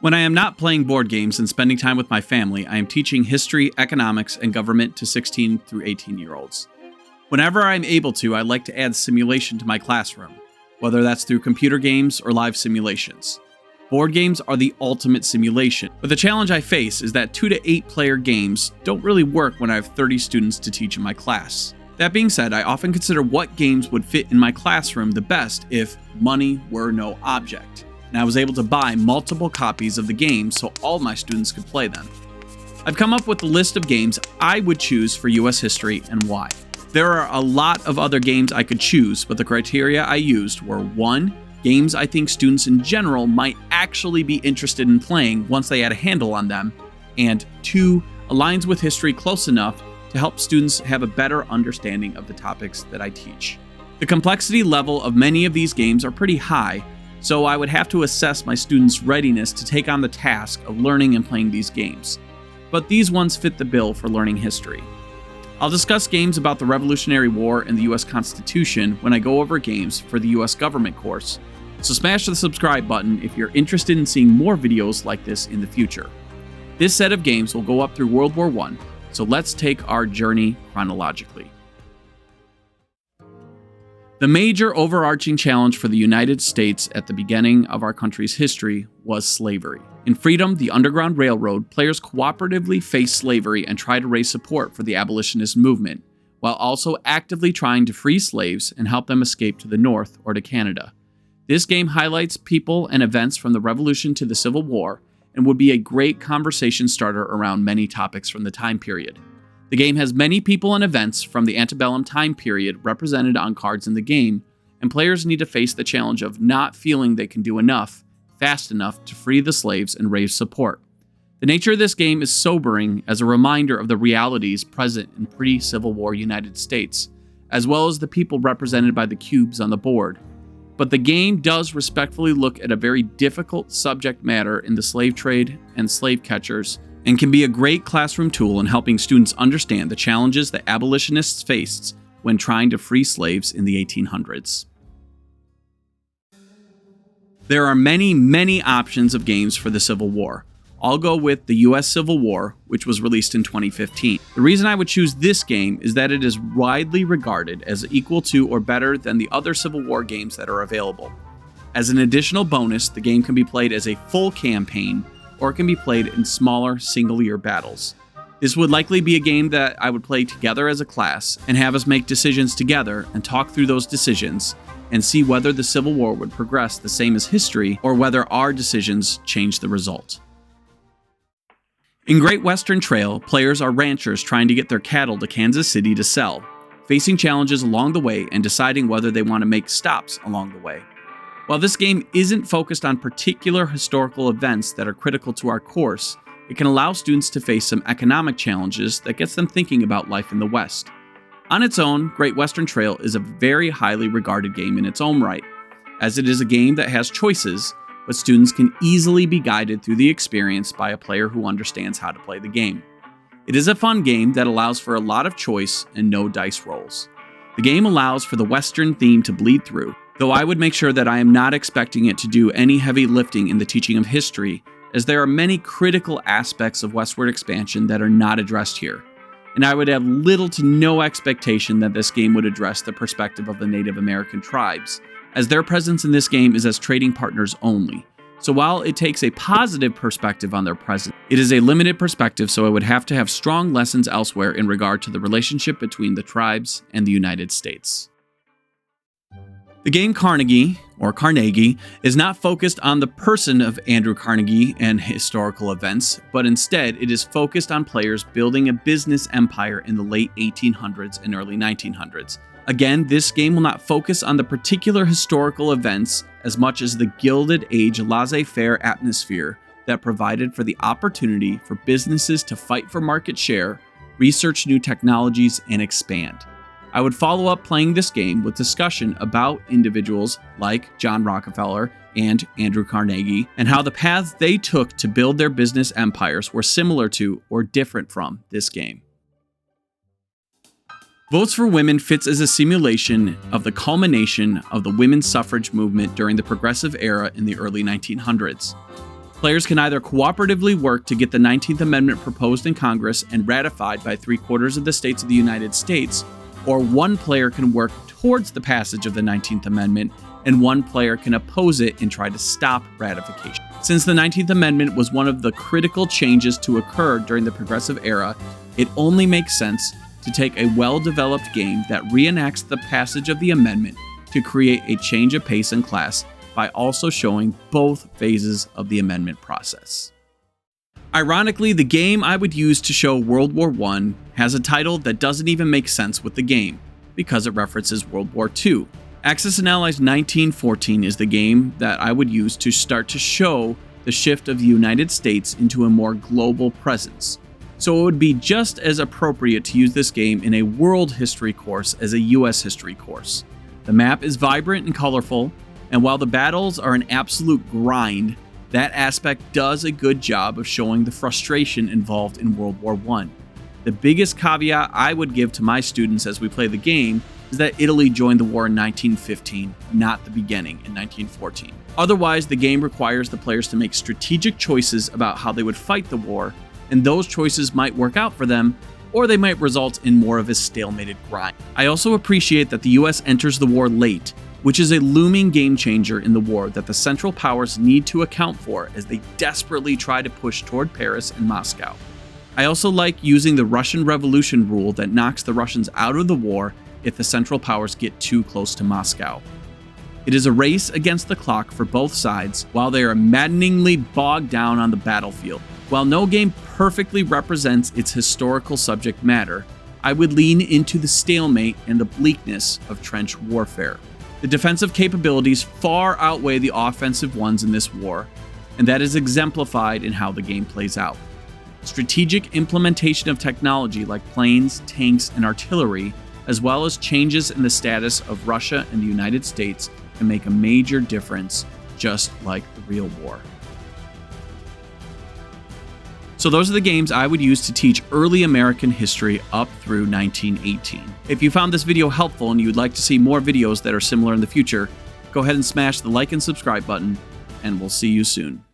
When I am not playing board games and spending time with my family, I am teaching history, economics, and government to 16 through 18-year-olds. Whenever I'm able to, I like to add simulation to my classroom, whether that's through computer games or live simulations. Board games are the ultimate simulation, but the challenge I face is that 2 to 8 player games don't really work when I have 30 students to teach in my class. That being said, I often consider what games would fit in my classroom the best if money were no object, and I was able to buy multiple copies of the game so all my students could play them. I've come up with a list of games I would choose for US history and why. There are a lot of other games I could choose, but the criteria I used were 1. Games I think students in general might actually be interested in playing once they had a handle on them, and 2. Aligns with history close enough to help students have a better understanding of the topics that I teach. The complexity level of many of these games are pretty high, so I would have to assess my students' readiness to take on the task of learning and playing these games. But these ones fit the bill for learning history. I'll discuss games about the Revolutionary War and the US Constitution when I go over games for the US government course, so smash the subscribe button if you're interested in seeing more videos like this in the future. This set of games will go up through World War I, so let's take our journey chronologically. The major overarching challenge for the United States at the beginning of our country's history was slavery. In Freedom, the Underground Railroad, players cooperatively faced slavery and tried to raise support for the abolitionist movement, while also actively trying to free slaves and help them escape to the North or to Canada. This game highlights people and events from the Revolution to the Civil War and would be a great conversation starter around many topics from the time period. The game has many people and events from the antebellum time period represented on cards in the game, and players need to face the challenge of not feeling they can do enough, fast enough to free the slaves and raise support. The nature of this game is sobering as a reminder of the realities present in pre-Civil War United States, as well as the people represented by the cubes on the board. But the game does respectfully look at a very difficult subject matter in the slave trade and slave catchers, and can be a great classroom tool in helping students understand the challenges that abolitionists faced when trying to free slaves in the 1800s. There are many options of games for the Civil War. I'll go with the US Civil War, which was released in 2015. The reason I would choose this game is that it is widely regarded as equal to or better than the other Civil War games that are available. As an additional bonus, the game can be played as a full campaign, or it can be played in smaller single-year battles. This would likely be a game that I would play together as a class and have us make decisions together and talk through those decisions and see whether the Civil War would progress the same as history or whether our decisions change the result. In Great Western Trail, players are ranchers trying to get their cattle to Kansas City to sell, facing challenges along the way and deciding whether they want to make stops along the way. While this game isn't focused on particular historical events that are critical to our course, it can allow students to face some economic challenges that gets them thinking about life in the West. On its own, Great Western Trail is a very highly regarded game in its own right, as it is a game that has choices, but students can easily be guided through the experience by a player who understands how to play the game. It is a fun game that allows for a lot of choice and no dice rolls. The game allows for the Western theme to bleed through, though I would make sure that I am not expecting it to do any heavy lifting in the teaching of history, as there are many critical aspects of westward expansion that are not addressed here. And I would have little to no expectation that this game would address the perspective of the Native American tribes, as their presence in this game is as trading partners only. So while it takes a positive perspective on their presence, it is a limited perspective, so I would have to have strong lessons elsewhere in regard to the relationship between the tribes and the United States. The game Carnegie, or Carnegie, is not focused on the person of Andrew Carnegie and historical events, but instead it is focused on players building a business empire in the late 1800s and early 1900s. Again, this game will not focus on the particular historical events as much as the Gilded Age laissez-faire atmosphere that provided for the opportunity for businesses to fight for market share, research new technologies, and expand. I would follow up playing this game with discussion about individuals like John Rockefeller and Andrew Carnegie, and how the paths they took to build their business empires were similar to or different from this game. Votes for Women fits as a simulation of the culmination of the women's suffrage movement during the Progressive Era in the early 1900s. Players can either cooperatively work to get the 19th Amendment proposed in Congress and ratified by 3/4 of the states of the United States, or one player can work towards the passage of the 19th Amendment, and one player can oppose it and try to stop ratification. Since the 19th Amendment was one of the critical changes to occur during the Progressive Era, it only makes sense to take a well-developed game that reenacts the passage of the amendment to create a change of pace and class by also showing both phases of the amendment process. Ironically, the game I would use to show World War I has a title that doesn't even make sense with the game, because it references World War II. Axis and Allies 1914 is the game that I would use to start to show the shift of the United States into a more global presence. So it would be just as appropriate to use this game in a world history course as a US history course. The map is vibrant and colorful, and while the battles are an absolute grind, that aspect does a good job of showing the frustration involved in World War I. The biggest caveat I would give to my students as we play the game is that Italy joined the war in 1915, not the beginning in 1914. Otherwise, the game requires the players to make strategic choices about how they would fight the war, and those choices might work out for them, or they might result in more of a stalemated grind. I also appreciate that the US enters the war late, which is a looming game changer in the war that the Central Powers need to account for as they desperately try to push toward Paris and Moscow. I also like using the Russian Revolution rule that knocks the Russians out of the war if the Central Powers get too close to Moscow. It is a race against the clock for both sides while they are maddeningly bogged down on the battlefield. While no game perfectly represents its historical subject matter, I would lean into the stalemate and the bleakness of trench warfare. The defensive capabilities far outweigh the offensive ones in this war, and that is exemplified in how the game plays out. Strategic implementation of technology like planes, tanks, and artillery, as well as changes in the status of Russia and the United States, can make a major difference, just like the real war. So those are the games I would use to teach early American history up through 1918. If you found this video helpful and you'd like to see more videos that are similar in the future, go ahead and smash the like and subscribe button, and we'll see you soon.